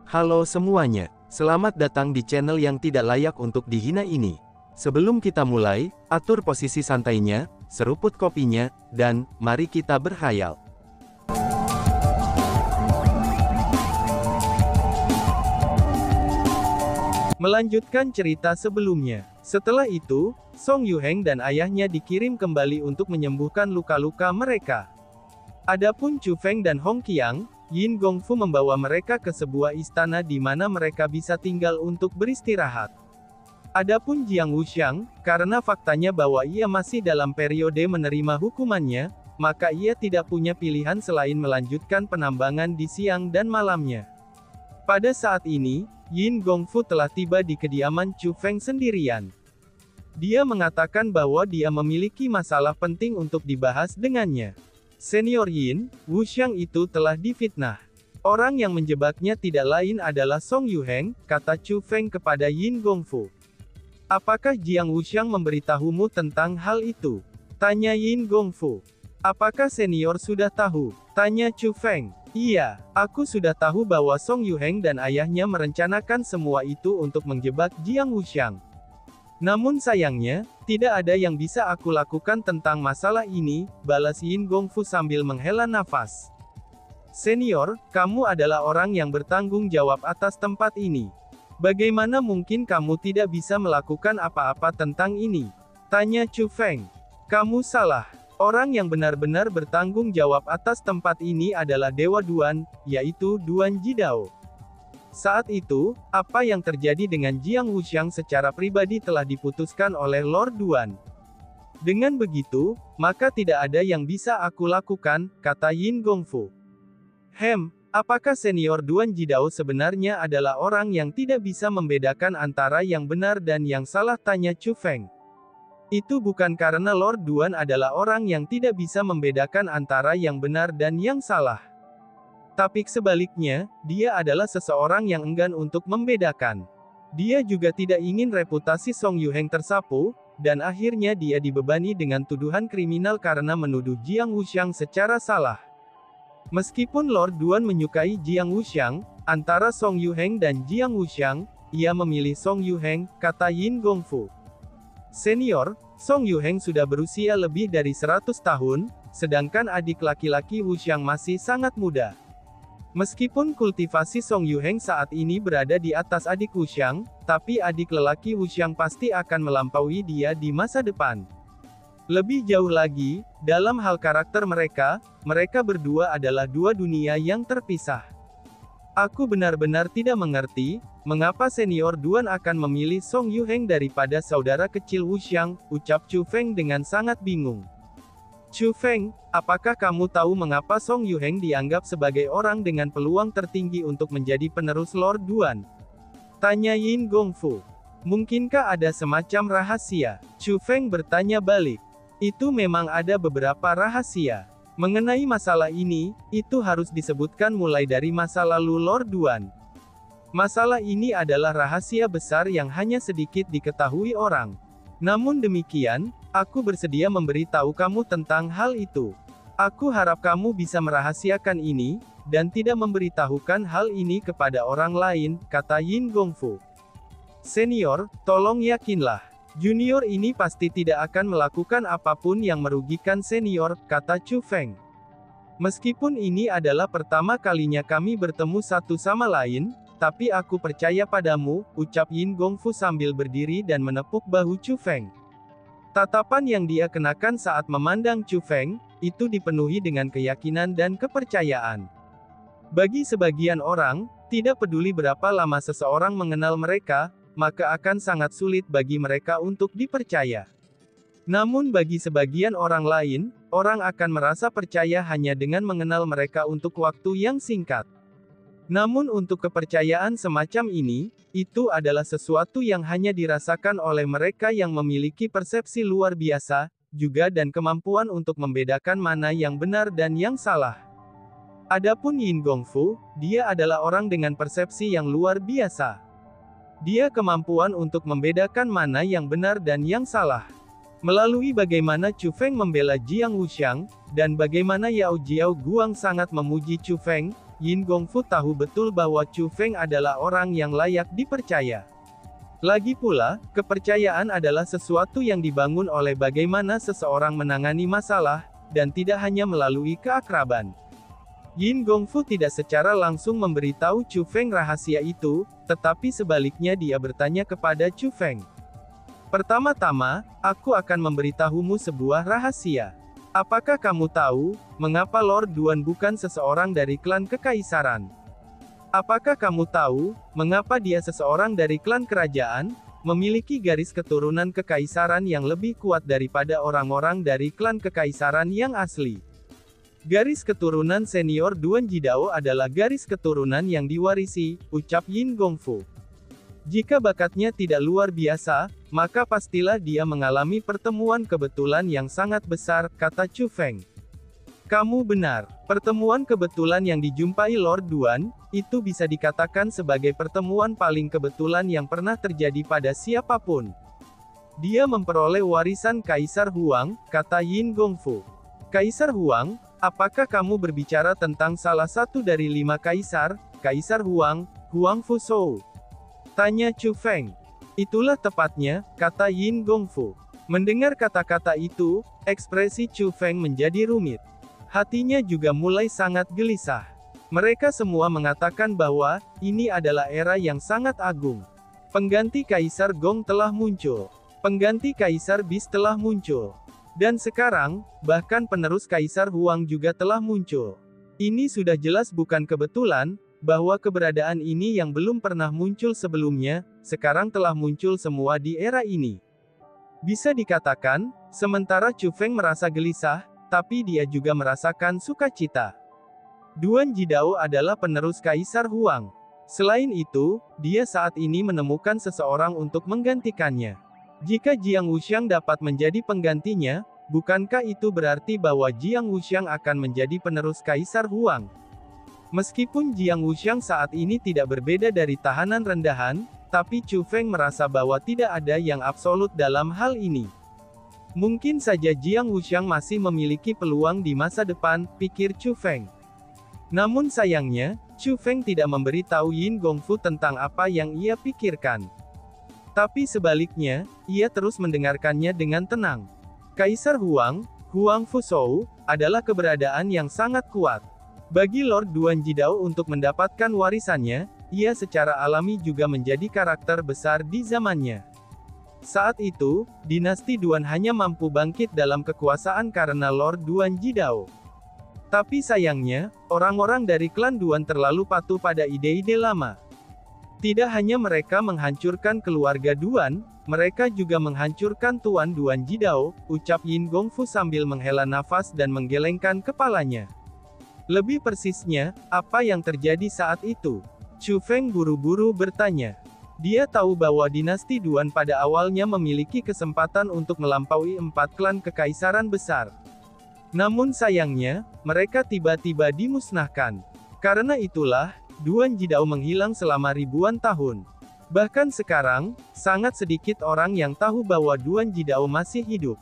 Halo semuanya, selamat datang di channel yang tidak layak untuk dihina ini. Sebelum kita mulai, atur posisi santainya, seruput kopinya, dan mari kita berkhayal. Melanjutkan cerita sebelumnya. Setelah itu, Song Yuheng dan ayahnya dikirim kembali untuk menyembuhkan luka-luka mereka. Adapun Chu Feng dan Hong Qiang, Yin Gongfu membawa mereka ke sebuah istana di mana mereka bisa tinggal untuk beristirahat. Adapun Jiang Wuxiang, karena faktanya bahwa ia masih dalam periode menerima hukumannya, maka ia tidak punya pilihan selain melanjutkan penambangan di siang dan malamnya. Pada saat ini, Yin Gongfu telah tiba di kediaman Chu Feng sendirian. Dia mengatakan bahwa dia memiliki masalah penting untuk dibahas dengannya. Senior Yin, Wuxiang itu telah difitnah. Orang yang menjebaknya tidak lain adalah Song Yuheng, kata Chu Feng kepada Yin Gongfu. Apakah Jiang Wuxiang memberitahumu tentang hal itu? Tanya Yin Gongfu. Apakah senior sudah tahu? Tanya Chu Feng. Iya, aku sudah tahu bahwa Song Yuheng dan ayahnya merencanakan semua itu untuk menjebak Jiang Wuxiang. Namun sayangnya, tidak ada yang bisa aku lakukan tentang masalah ini, balas Yin Gongfu sambil menghela nafas. Senior, kamu adalah orang yang bertanggung jawab atas tempat ini. Bagaimana mungkin kamu tidak bisa melakukan apa-apa tentang ini? Tanya Chu Feng. Kamu salah. Orang yang benar-benar bertanggung jawab atas tempat ini adalah Dewa Duan, yaitu Duan Jidao. Saat itu, apa yang terjadi dengan Jiang Wuxiang secara pribadi telah diputuskan oleh Lord Duan. Dengan begitu, maka tidak ada yang bisa aku lakukan, kata Yin Gongfu. Apakah senior Duan Jidao sebenarnya adalah orang yang tidak bisa membedakan antara yang benar dan yang salah, tanya Chu Feng. Itu bukan karena Lord Duan adalah orang yang tidak bisa membedakan antara yang benar dan yang salah. Tapi sebaliknya, dia adalah seseorang yang enggan untuk membedakan. Dia juga tidak ingin reputasi Song Yuheng tersapu, dan akhirnya dia dibebani dengan tuduhan kriminal karena menuduh Jiang Wuxiang secara salah. Meskipun Lord Duan menyukai Jiang Wuxiang, antara Song Yuheng dan Jiang Wuxiang, ia memilih Song Yuheng, kata Yin Gongfu. Senior, Song Yuheng sudah berusia lebih dari 100 tahun, sedangkan adik laki-laki Wuxiang masih sangat muda. Meskipun kultivasi Song Yuheng saat ini berada di atas adik Wuxiang, tapi adik lelaki Wuxiang pasti akan melampaui dia di masa depan. Lebih jauh lagi, dalam hal karakter mereka berdua adalah dua dunia yang terpisah. Aku benar-benar tidak mengerti, mengapa senior Duan akan memilih Song Yuheng daripada saudara kecil Wuxiang, ucap Chu Feng dengan sangat bingung. Chu Feng, apakah kamu tahu mengapa Song Yuheng dianggap sebagai orang dengan peluang tertinggi untuk menjadi penerus Lord Duan? Tanya Yin Gongfu. Mungkinkah ada semacam rahasia? Chu Feng bertanya balik. Itu memang ada beberapa rahasia. Mengenai masalah ini, itu harus disebutkan mulai dari masa lalu Lord Duan. Masalah ini adalah rahasia besar yang hanya sedikit diketahui orang. Namun demikian, aku bersedia memberitahu kamu tentang hal itu. Aku harap kamu bisa merahasiakan ini, dan tidak memberitahukan hal ini kepada orang lain, kata Yin Gongfu. Senior, tolong yakinlah. Junior ini pasti tidak akan melakukan apapun yang merugikan senior, kata Chu Feng. Meskipun ini adalah pertama kalinya kami bertemu satu sama lain, tapi aku percaya padamu, ucap Yin Gongfu sambil berdiri dan menepuk bahu Chu Feng. Tatapan yang dia kenakan saat memandang Chu Feng, itu dipenuhi dengan keyakinan dan kepercayaan. Bagi sebagian orang, tidak peduli berapa lama seseorang mengenal mereka, maka akan sangat sulit bagi mereka untuk dipercaya. Namun bagi sebagian orang lain, orang akan merasa percaya hanya dengan mengenal mereka untuk waktu yang singkat. Namun untuk kepercayaan semacam ini, itu adalah sesuatu yang hanya dirasakan oleh mereka yang memiliki persepsi luar biasa, juga dan kemampuan untuk membedakan mana yang benar dan yang salah. Adapun Yin Gongfu, dia adalah orang dengan persepsi yang luar biasa. Dia kemampuan untuk membedakan mana yang benar dan yang salah. Melalui bagaimana Chu Feng membela Jiang Wuxiang, dan bagaimana Yao Jiao Guang sangat memuji Chu Feng, Yin Gongfu tahu betul bahwa Chu Feng adalah orang yang layak dipercaya. Lagi pula, kepercayaan adalah sesuatu yang dibangun oleh bagaimana seseorang menangani masalah, dan tidak hanya melalui keakraban. Yin Gongfu tidak secara langsung memberitahu Chu Feng rahasia itu, tetapi sebaliknya dia bertanya kepada Chu Feng. Pertama-tama, aku akan memberitahumu sebuah rahasia. Apakah kamu tahu, mengapa Lord Duan bukan seseorang dari klan kekaisaran? Apakah kamu tahu, mengapa dia seseorang dari klan kerajaan, memiliki garis keturunan kekaisaran yang lebih kuat daripada orang-orang dari klan kekaisaran yang asli? Garis keturunan senior Duan Jidao adalah garis keturunan yang diwarisi, ucap Yin Gongfu. Jika bakatnya tidak luar biasa, maka pastilah dia mengalami pertemuan kebetulan yang sangat besar, kata Chu Feng. Kamu benar, pertemuan kebetulan yang dijumpai Lord Duan, itu bisa dikatakan sebagai pertemuan paling kebetulan yang pernah terjadi pada siapapun. Dia memperoleh warisan Kaisar Huang, kata Yin Gongfu. Kaisar Huang, apakah kamu berbicara tentang salah satu dari 5 kaisar, Kaisar Huang, Huang Fuzhou? Tanya Chu Feng. Itulah tepatnya, kata Yin Gongfu. Mendengar kata-kata itu, ekspresi Chu Feng menjadi rumit. Hatinya juga mulai sangat gelisah. Mereka semua mengatakan bahwa, ini adalah era yang sangat agung. Pengganti Kaisar Gong telah muncul. Pengganti Kaisar Bis telah muncul. Dan sekarang, bahkan penerus Kaisar Huang juga telah muncul. Ini sudah jelas bukan kebetulan, bahwa keberadaan ini yang belum pernah muncul sebelumnya, sekarang telah muncul semua di era ini. Bisa dikatakan, sementara Chu Feng merasa gelisah, tapi dia juga merasakan sukacita. Duan Jidao adalah penerus Kaisar Huang. Selain itu, dia saat ini menemukan seseorang untuk menggantikannya. Jika Jiang Wuxiang dapat menjadi penggantinya, bukankah itu berarti bahwa Jiang Wuxiang akan menjadi penerus Kaisar Huang? Meskipun Jiang Wuxiang saat ini tidak berbeda dari tahanan rendahan, tapi Chu Feng merasa bahwa tidak ada yang absolut dalam hal ini. Mungkin saja Jiang Wuxiang masih memiliki peluang di masa depan, pikir Chu Feng. Namun sayangnya, Chu Feng tidak memberitahu Yin Gongfu tentang apa yang ia pikirkan. Tapi sebaliknya, ia terus mendengarkannya dengan tenang. Kaisar Huang, Huang Fuzhou, adalah keberadaan yang sangat kuat. Bagi Lord Duan Jidao untuk mendapatkan warisannya, ia secara alami juga menjadi karakter besar di zamannya. Saat itu, dinasti Duan hanya mampu bangkit dalam kekuasaan karena Lord Duan Jidao. Tapi sayangnya, orang-orang dari klan Duan terlalu patuh pada ide-ide lama. Tidak hanya mereka menghancurkan keluarga Duan, mereka juga menghancurkan Tuan Duan Jidao, ucap Yin Gongfu sambil menghela nafas dan menggelengkan kepalanya. Lebih persisnya, apa yang terjadi saat itu? Chu Feng buru-buru bertanya. Dia tahu bahwa dinasti Duan pada awalnya memiliki kesempatan untuk melampaui 4 klan kekaisaran besar. Namun sayangnya, mereka tiba-tiba dimusnahkan. Karena itulah, Duan Jidao menghilang selama ribuan tahun. Bahkan sekarang, sangat sedikit orang yang tahu bahwa Duan Jidao masih hidup.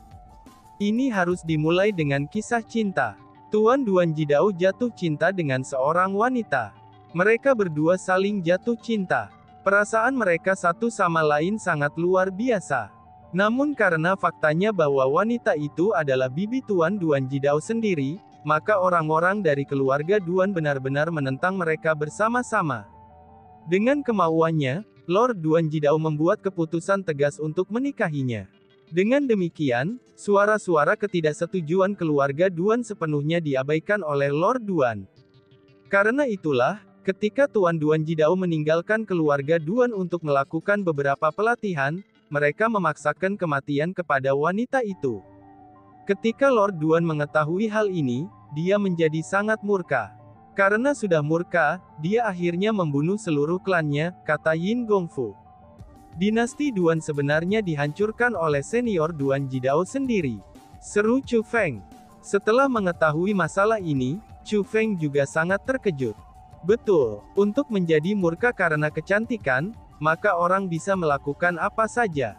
Ini harus dimulai dengan kisah cinta. Tuan Duan Jidao jatuh cinta dengan seorang wanita. Mereka berdua saling jatuh cinta. Perasaan mereka satu sama lain sangat luar biasa. Namun karena faktanya bahwa wanita itu adalah bibi Tuan Duan Jidao sendiri, maka orang-orang dari keluarga Duan benar-benar menentang mereka bersama-sama. Dengan kemauannya, Lord Duan Jidao membuat keputusan tegas untuk menikahinya. Dengan demikian, suara-suara ketidaksetujuan keluarga Duan sepenuhnya diabaikan oleh Lord Duan. Karena itulah, ketika Tuan Duan Jidao meninggalkan keluarga Duan untuk melakukan beberapa pelatihan, mereka memaksakan kematian kepada wanita itu. Ketika Lord Duan mengetahui hal ini, dia menjadi sangat murka. Karena sudah murka, dia akhirnya membunuh seluruh klannya, kata Yin Gongfu. Dinasti Duan sebenarnya dihancurkan oleh senior Duan Jidao sendiri, seru Chu Feng. Setelah mengetahui masalah ini, Chu Feng juga sangat terkejut. Betul, untuk menjadi murka karena kecantikan, maka orang bisa melakukan apa saja.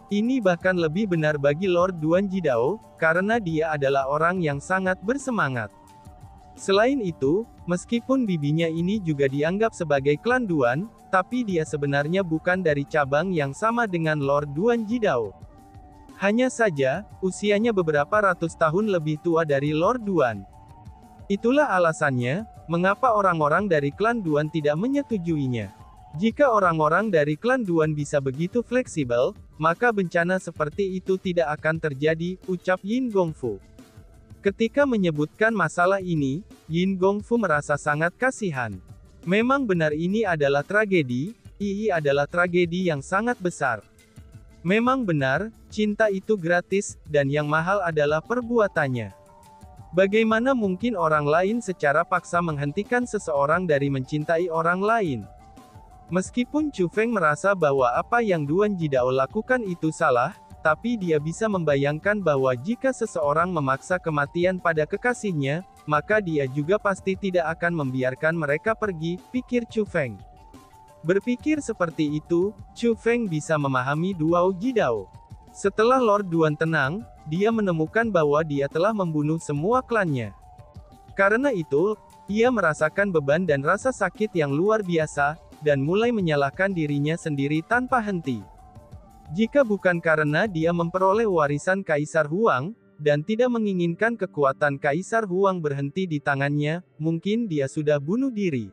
Ini bahkan lebih benar bagi Lord Duan Jidao, karena dia adalah orang yang sangat bersemangat. Selain itu, meskipun bibinya ini juga dianggap sebagai klan Duan, tapi dia sebenarnya bukan dari cabang yang sama dengan Lord Duan Jidao. Hanya saja, usianya beberapa ratus tahun lebih tua dari Lord Duan. Itulah alasannya, mengapa orang-orang dari klan Duan tidak menyetujuinya. Jika orang-orang dari klan Duan bisa begitu fleksibel, maka bencana seperti itu tidak akan terjadi, ucap Yin Gongfu. Ketika menyebutkan masalah ini, Yin Gongfu merasa sangat kasihan. Memang benar ini adalah tragedi, ini adalah tragedi yang sangat besar. Memang benar, cinta itu gratis, dan yang mahal adalah perbuatannya. Bagaimana mungkin orang lain secara paksa menghentikan seseorang dari mencintai orang lain? Meskipun Chu Feng merasa bahwa apa yang Duan Jidao lakukan itu salah, tapi dia bisa membayangkan bahwa jika seseorang memaksa kematian pada kekasihnya, maka dia juga pasti tidak akan membiarkan mereka pergi, pikir Chu Feng. Berpikir seperti itu, Chu Feng bisa memahami Duan Jidao. Setelah Lord Duan tenang, dia menemukan bahwa dia telah membunuh semua klannya. Karena itu, ia merasakan beban dan rasa sakit yang luar biasa, dan mulai menyalahkan dirinya sendiri tanpa henti. Jika bukan karena dia memperoleh warisan Kaisar Huang, dan tidak menginginkan kekuatan Kaisar Huang berhenti di tangannya, mungkin dia sudah bunuh diri.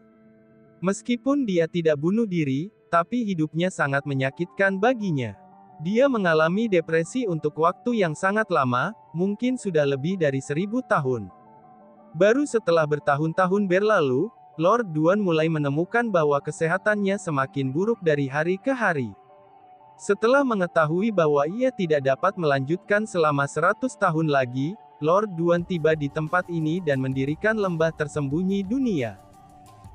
Meskipun dia tidak bunuh diri, tapi hidupnya sangat menyakitkan baginya. Dia mengalami depresi untuk waktu yang sangat lama, mungkin sudah lebih dari 1000 tahun. Baru setelah bertahun-tahun berlalu, Lord Duan mulai menemukan bahwa kesehatannya semakin buruk dari hari ke hari. Setelah mengetahui bahwa ia tidak dapat melanjutkan selama 100 tahun lagi, Lord Duan tiba di tempat ini dan mendirikan lembah tersembunyi dunia.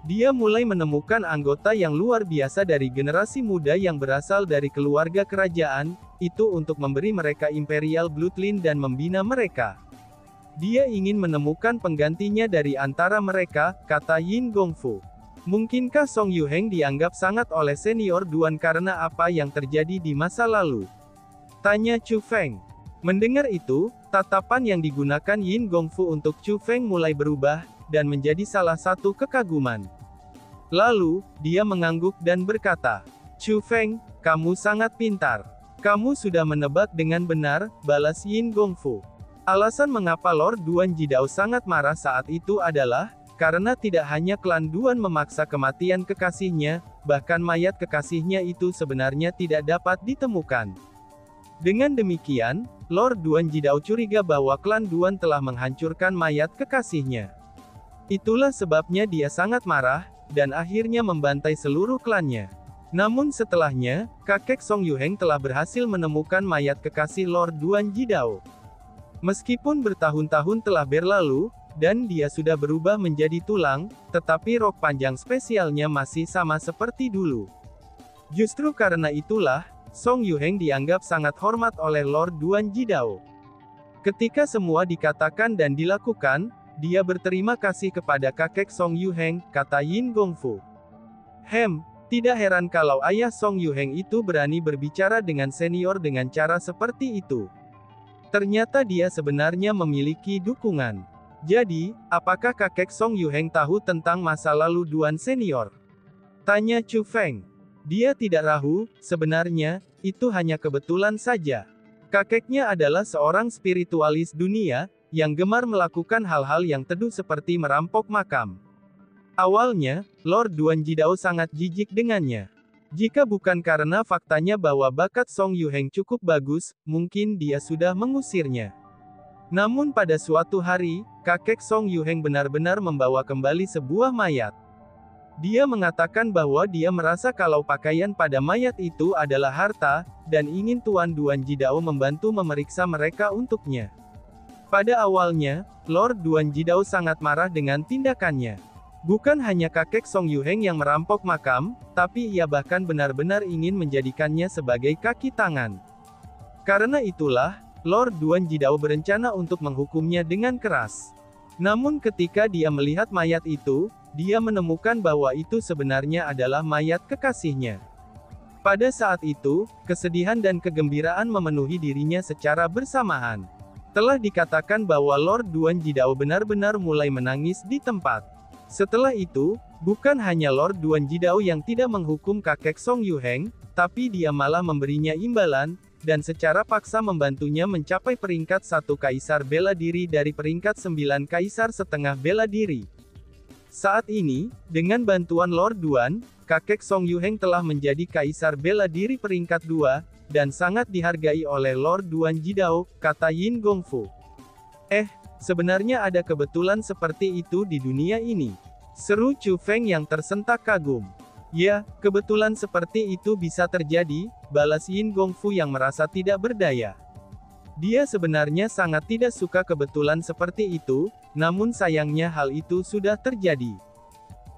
Dia mulai menemukan anggota yang luar biasa dari generasi muda yang berasal dari keluarga kerajaan, itu untuk memberi mereka Imperial Bloodline dan membina mereka. Dia ingin menemukan penggantinya dari antara mereka, kata Yin Gongfu. Mungkinkah Song Yuheng dianggap sangat oleh senior Duan karena apa yang terjadi di masa lalu? Tanya Chu Feng. Mendengar itu, tatapan yang digunakan Yin Gongfu untuk Chu Feng mulai berubah, dan menjadi salah satu kekaguman. Lalu, dia mengangguk dan berkata, Chu Feng, kamu sangat pintar. Kamu sudah menebak dengan benar, balas Yin Gongfu. Alasan mengapa Lord Duan Jidao sangat marah saat itu adalah, karena tidak hanya klan Duan memaksa kematian kekasihnya, bahkan mayat kekasihnya itu sebenarnya tidak dapat ditemukan. Dengan demikian, Lord Duan Jidao curiga bahwa klan Duan telah menghancurkan mayat kekasihnya. Itulah sebabnya dia sangat marah, dan akhirnya membantai seluruh klannya. Namun setelahnya, kakek Song Yuheng telah berhasil menemukan mayat kekasih Lord Duan Jidao. Meskipun bertahun-tahun telah berlalu, dan dia sudah berubah menjadi tulang, tetapi rok panjang spesialnya masih sama seperti dulu. Justru karena itulah, Song Yuheng dianggap sangat hormat oleh Lord Duan Jidao. Ketika semua dikatakan dan dilakukan, dia berterima kasih kepada kakek Song Yuheng, kata Yin Gongfu. Tidak heran kalau ayah Song Yuheng itu berani berbicara dengan senior dengan cara seperti itu. Ternyata dia sebenarnya memiliki dukungan. Jadi, apakah kakek Song Yuheng tahu tentang masa lalu Duan senior? Tanya Chu Feng. Dia tidak ragu, sebenarnya, itu hanya kebetulan saja. Kakeknya adalah seorang spiritualis dunia, yang gemar melakukan hal-hal yang teduh seperti merampok makam. Awalnya, Lord Duan Jidao sangat jijik dengannya. Jika bukan karena faktanya bahwa bakat Song Yuheng cukup bagus, mungkin dia sudah mengusirnya. Namun pada suatu hari, kakek Song Yuheng benar-benar membawa kembali sebuah mayat. Dia mengatakan bahwa dia merasa kalau pakaian pada mayat itu adalah harta, dan ingin Tuan Duan Jidao membantu memeriksa mereka untuknya. Pada awalnya, Lord Duan Jidao sangat marah dengan tindakannya. Bukan hanya kakek Song Yuheng yang merampok makam, tapi ia bahkan benar-benar ingin menjadikannya sebagai kaki tangan. Karena itulah, Lord Duan Jidao berencana untuk menghukumnya dengan keras. Namun ketika dia melihat mayat itu, dia menemukan bahwa itu sebenarnya adalah mayat kekasihnya. Pada saat itu, kesedihan dan kegembiraan memenuhi dirinya secara bersamaan. Telah dikatakan bahwa Lord Duan Jidao benar-benar mulai menangis di tempat. Setelah itu, bukan hanya Lord Duan Jidao yang tidak menghukum kakek Song Yuheng, tapi dia malah memberinya imbalan, dan secara paksa membantunya mencapai peringkat 1 kaisar bela diri dari peringkat 9 kaisar setengah bela diri. Saat ini, dengan bantuan Lord Duan, kakek Song Yuheng telah menjadi kaisar bela diri peringkat 2, dan sangat dihargai oleh Lord Duan Jidao, kata Yin Gongfu. Sebenarnya ada kebetulan seperti itu di dunia ini. Seru Chu Feng yang tersentak kagum. Ya, kebetulan seperti itu bisa terjadi, balas Yin Gongfu yang merasa tidak berdaya. Dia sebenarnya sangat tidak suka kebetulan seperti itu, namun sayangnya hal itu sudah terjadi.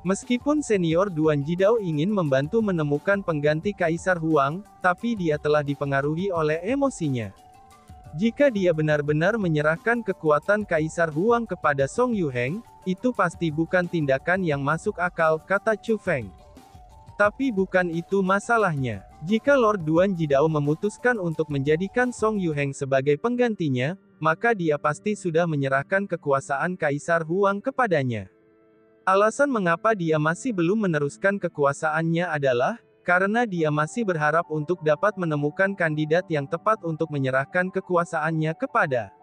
Meskipun senior Duan Jidao ingin membantu menemukan pengganti Kaisar Huang, tapi dia telah dipengaruhi oleh emosinya. Jika dia benar-benar menyerahkan kekuatan Kaisar Huang kepada Song Yuheng, itu pasti bukan tindakan yang masuk akal, kata Chu Feng. Tapi bukan itu masalahnya. Jika Lord Duan Jidao memutuskan untuk menjadikan Song Yuheng sebagai penggantinya, maka dia pasti sudah menyerahkan kekuasaan Kaisar Huang kepadanya. Alasan mengapa dia masih belum meneruskan kekuasaannya adalah, karena dia masih berharap untuk dapat menemukan kandidat yang tepat untuk menyerahkan kekuasaannya kepada.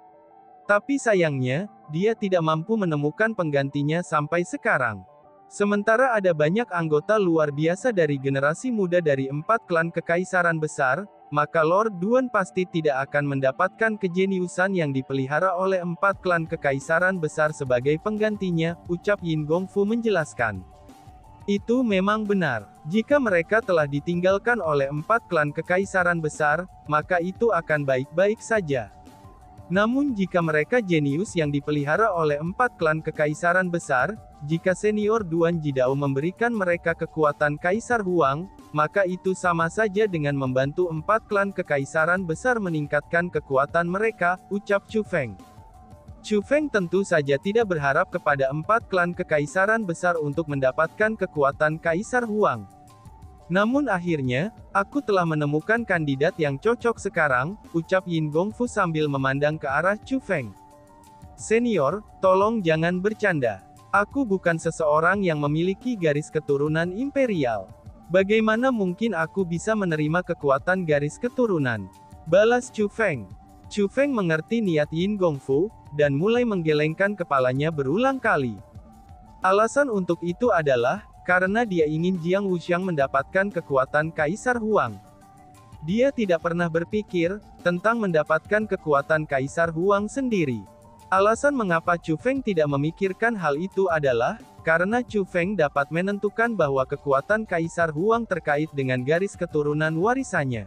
Tapi sayangnya, dia tidak mampu menemukan penggantinya sampai sekarang. Sementara ada banyak anggota luar biasa dari generasi muda dari 4 klan kekaisaran besar, maka Lord Duan pasti tidak akan mendapatkan kejeniusan yang dipelihara oleh 4 klan kekaisaran besar sebagai penggantinya, ucap Yin Gongfu menjelaskan. Itu memang benar. Jika mereka telah ditinggalkan oleh 4 klan kekaisaran besar, maka itu akan baik-baik saja. Namun jika mereka jenius yang dipelihara oleh 4 klan kekaisaran besar, jika senior Duan Jidao memberikan mereka kekuatan Kaisar Huang, maka itu sama saja dengan membantu 4 klan kekaisaran besar meningkatkan kekuatan mereka, ucap Chu Feng. Chu Feng tentu saja tidak berharap kepada 4 klan kekaisaran besar untuk mendapatkan kekuatan Kaisar Huang. Namun akhirnya, aku telah menemukan kandidat yang cocok sekarang, ucap Yin Gongfu sambil memandang ke arah Chu Feng. Senior, tolong jangan bercanda. Aku bukan seseorang yang memiliki garis keturunan imperial. Bagaimana mungkin aku bisa menerima kekuatan garis keturunan? Balas Chu Feng. Chu Feng mengerti niat Yin Gongfu, dan mulai menggelengkan kepalanya berulang kali. Alasan untuk itu adalah, karena dia ingin Jiang Wuxiang mendapatkan kekuatan Kaisar Huang. Dia tidak pernah berpikir tentang mendapatkan kekuatan Kaisar Huang sendiri. Alasan mengapa Chu Feng tidak memikirkan hal itu adalah, karena Chu Feng dapat menentukan bahwa kekuatan Kaisar Huang terkait dengan garis keturunan warisannya.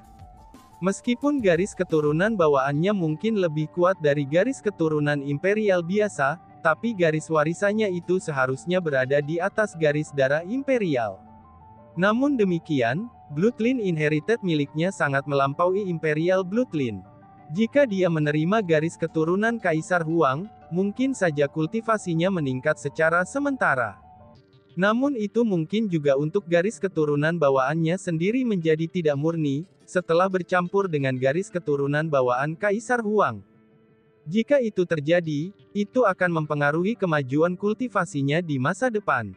Meskipun garis keturunan bawaannya mungkin lebih kuat dari garis keturunan imperial biasa, tapi garis warisannya itu seharusnya berada di atas garis darah imperial. Namun demikian, bloodline inherited miliknya sangat melampaui imperial bloodline. Jika dia menerima garis keturunan Kaisar Huang, mungkin saja kultivasinya meningkat secara sementara. Namun itu mungkin juga untuk garis keturunan bawaannya sendiri menjadi tidak murni, setelah bercampur dengan garis keturunan bawaan Kaisar Huang. Jika itu terjadi, itu akan mempengaruhi kemajuan kultivasinya di masa depan.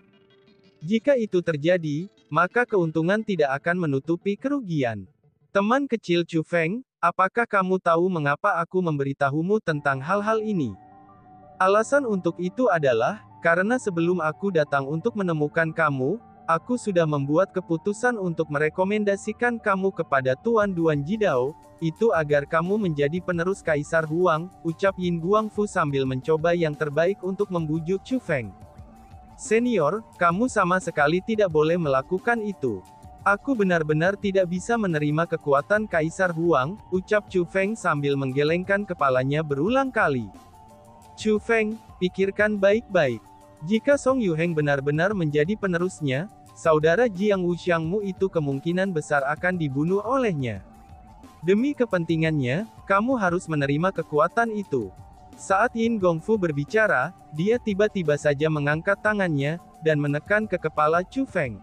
Jika itu terjadi, maka keuntungan tidak akan menutupi kerugian. Teman kecil Chu Feng, apakah kamu tahu mengapa aku memberitahumu tentang hal-hal ini? Alasan untuk itu adalah, karena sebelum aku datang untuk menemukan kamu, aku sudah membuat keputusan untuk merekomendasikan kamu kepada Tuan Duan Jidao, itu agar kamu menjadi penerus Kaisar Huang, ucap Yin Guangfu sambil mencoba yang terbaik untuk membujuk Chu Feng. Senior, kamu sama sekali tidak boleh melakukan itu. Aku benar-benar tidak bisa menerima kekuatan Kaisar Huang, ucap Chu Feng sambil menggelengkan kepalanya berulang kali. Chu Feng, pikirkan baik-baik. Jika Song Yuheng benar-benar menjadi penerusnya, saudara Jiang Wuxiangmu itu kemungkinan besar akan dibunuh olehnya. Demi kepentingannya, kamu harus menerima kekuatan itu. Saat Yin Gongfu berbicara, dia tiba-tiba saja mengangkat tangannya, dan menekan ke kepala Chu Feng.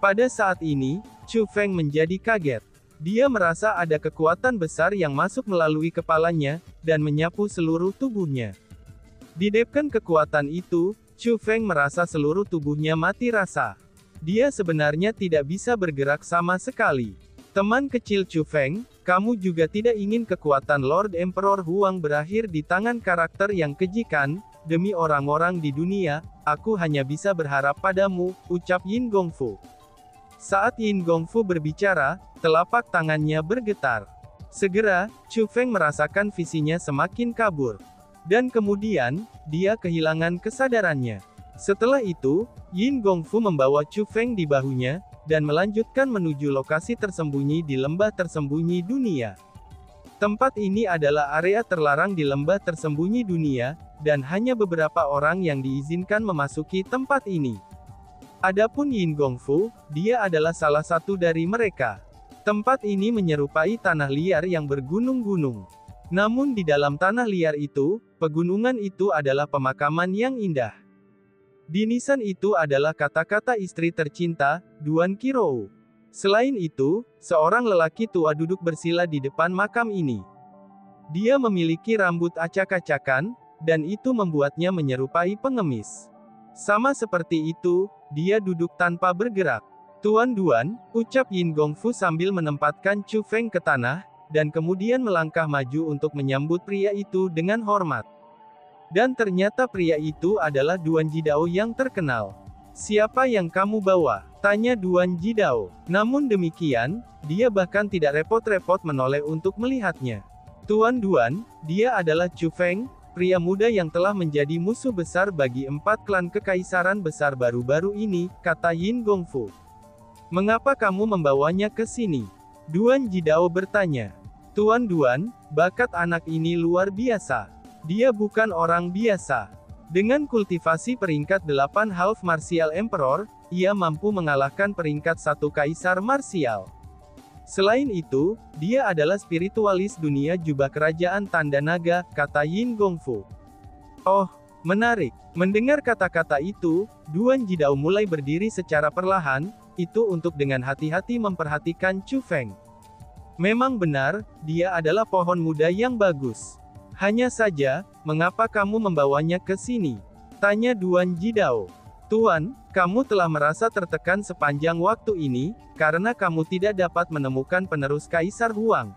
Pada saat ini, Chu Feng menjadi kaget. Dia merasa ada kekuatan besar yang masuk melalui kepalanya, dan menyapu seluruh tubuhnya. Didepkan kekuatan itu, Chu Feng merasa seluruh tubuhnya mati rasa. Dia sebenarnya tidak bisa bergerak sama sekali. Teman kecil Chu Feng, kamu juga tidak ingin kekuatan Lord Emperor Huang berakhir di tangan karakter yang keji kan? Demi orang-orang di dunia, aku hanya bisa berharap padamu, ucap Yin Gongfu. Saat Yin Gongfu berbicara, telapak tangannya bergetar. Segera, Chu Feng merasakan visinya semakin kabur. Dan kemudian, dia kehilangan kesadarannya. Setelah itu, Yin Gongfu membawa Chu Feng di bahunya, dan melanjutkan menuju lokasi tersembunyi di lembah tersembunyi dunia. Tempat ini adalah area terlarang di lembah tersembunyi dunia, dan hanya beberapa orang yang diizinkan memasuki tempat ini. Adapun Yin Gongfu, dia adalah salah satu dari mereka. Tempat ini menyerupai tanah liar yang bergunung-gunung. Namun di dalam tanah liar itu, pegunungan itu adalah pemakaman yang indah. Di nisan itu adalah kata-kata istri tercinta, Duan Qirou. Selain itu, seorang lelaki tua duduk bersila di depan makam ini. Dia memiliki rambut acak-acakan, dan itu membuatnya menyerupai pengemis. Sama seperti itu, dia duduk tanpa bergerak. Tuan Duan, ucap Yin Gongfu sambil menempatkan Chu Feng ke tanah, dan kemudian melangkah maju untuk menyambut pria itu dengan hormat. Dan ternyata pria itu adalah Duan Jidao yang terkenal. Siapa yang kamu bawa? Tanya Duan Jidao. Namun demikian, dia bahkan tidak repot-repot menoleh untuk melihatnya. Tuan Duan, dia adalah Chu Feng, pria muda yang telah menjadi musuh besar bagi 4 klan kekaisaran besar baru-baru ini, kata Yin Gongfu. Mengapa kamu membawanya ke sini? Duan Jidao bertanya. Tuan Duan, bakat anak ini luar biasa. Dia bukan orang biasa. Dengan kultivasi peringkat 8 Half Martial Emperor, ia mampu mengalahkan peringkat 1 Kaisar Martial. Selain itu, dia adalah spiritualis dunia jubah kerajaan tanda naga, kata Yin Gongfu. Oh, menarik. Mendengar kata-kata itu, Duan Jidao mulai berdiri secara perlahan, itu untuk dengan hati-hati memperhatikan Chu Feng. Memang benar, dia adalah pohon muda yang bagus. Hanya saja, mengapa kamu membawanya ke sini? Tanya Duan Jidao. Tuan, kamu telah merasa tertekan sepanjang waktu ini, karena kamu tidak dapat menemukan penerus Kaisar Huang.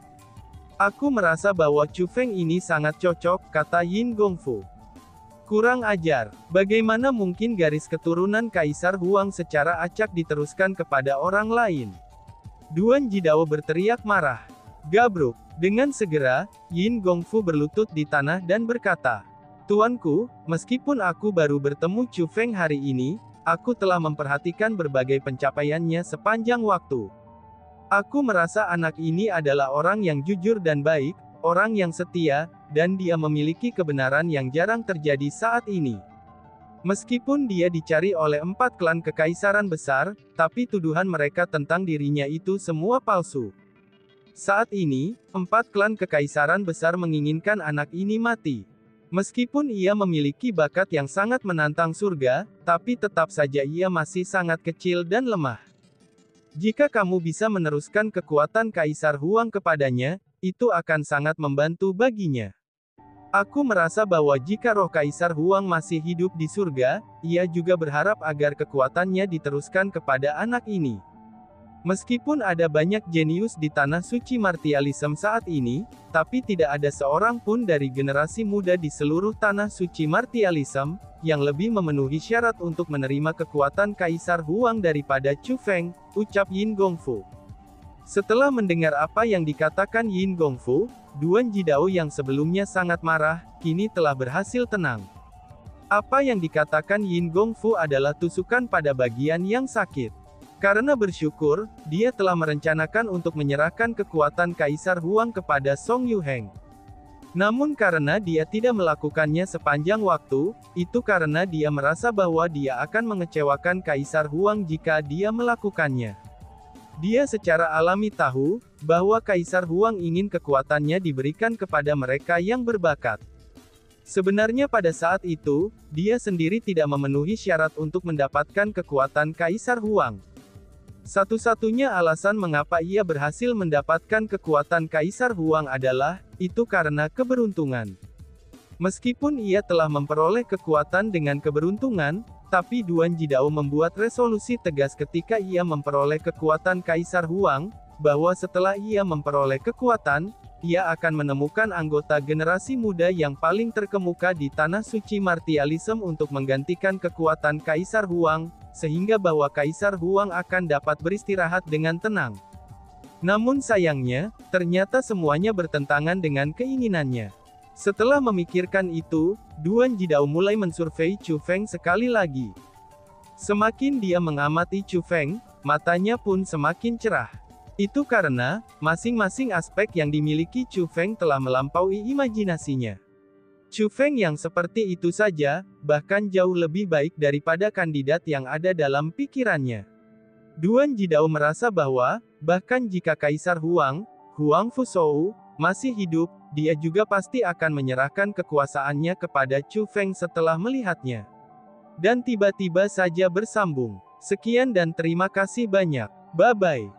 Aku merasa bahwa Chu Feng ini sangat cocok, kata Yin Gongfu. Kurang ajar, bagaimana mungkin garis keturunan Kaisar Huang secara acak diteruskan kepada orang lain? Duan Jidao berteriak marah. Gabruk. Dengan segera, Yin Gongfu berlutut di tanah dan berkata, Tuanku, meskipun aku baru bertemu Chu Feng hari ini, aku telah memperhatikan berbagai pencapaiannya sepanjang waktu. Aku merasa anak ini adalah orang yang jujur dan baik, orang yang setia, dan dia memiliki kebenaran yang jarang terjadi saat ini. Meskipun dia dicari oleh 4 klan kekaisaran besar, tapi tuduhan mereka tentang dirinya itu semua palsu. Saat ini, 4 klan kekaisaran besar menginginkan anak ini mati. Meskipun ia memiliki bakat yang sangat menantang surga, tapi tetap saja ia masih sangat kecil dan lemah. Jika kamu bisa meneruskan kekuatan Kaisar Huang kepadanya, itu akan sangat membantu baginya. Aku merasa bahwa jika roh Kaisar Huang masih hidup di surga, ia juga berharap agar kekuatannya diteruskan kepada anak ini. Meskipun ada banyak jenius di tanah suci martialisme saat ini, tapi tidak ada seorang pun dari generasi muda di seluruh tanah suci martialisme, yang lebih memenuhi syarat untuk menerima kekuatan Kaisar Huang daripada Chu Feng, ucap Yin Gongfu. Setelah mendengar apa yang dikatakan Yin Gongfu, Duan Jidao yang sebelumnya sangat marah, kini telah berhasil tenang. Apa yang dikatakan Yin Gongfu adalah tusukan pada bagian yang sakit. Karena bersyukur, dia telah merencanakan untuk menyerahkan kekuatan Kaisar Huang kepada Song Yuheng. Namun karena dia tidak melakukannya sepanjang waktu, itu karena dia merasa bahwa dia akan mengecewakan Kaisar Huang jika dia melakukannya. Dia secara alami tahu, bahwa Kaisar Huang ingin kekuatannya diberikan kepada mereka yang berbakat. Sebenarnya pada saat itu, dia sendiri tidak memenuhi syarat untuk mendapatkan kekuatan Kaisar Huang. Satu-satunya alasan mengapa ia berhasil mendapatkan kekuatan Kaisar Huang adalah, itu karena keberuntungan. Meskipun ia telah memperoleh kekuatan dengan keberuntungan, tapi Duan Jidao membuat resolusi tegas ketika ia memperoleh kekuatan Kaisar Huang, bahwa setelah ia memperoleh kekuatan, ia akan menemukan anggota generasi muda yang paling terkemuka di Tanah Suci Martialism untuk menggantikan kekuatan Kaisar Huang, sehingga bahwa Kaisar Huang akan dapat beristirahat dengan tenang. Namun sayangnya, ternyata semuanya bertentangan dengan keinginannya. Setelah memikirkan itu, Duan Jidao mulai mensurvei Chu Feng sekali lagi. Semakin dia mengamati Chu Feng, matanya pun semakin cerah. Itu karena, masing-masing aspek yang dimiliki Chu Feng telah melampaui imajinasinya. Chu Feng yang seperti itu saja, bahkan jauh lebih baik daripada kandidat yang ada dalam pikirannya. Duan Jidao merasa bahwa, bahkan jika Kaisar Huang, Huang Fuzhou, masih hidup, dia juga pasti akan menyerahkan kekuasaannya kepada Chu Feng setelah melihatnya. Dan tiba-tiba saja bersambung. Sekian dan terima kasih banyak. Bye-bye.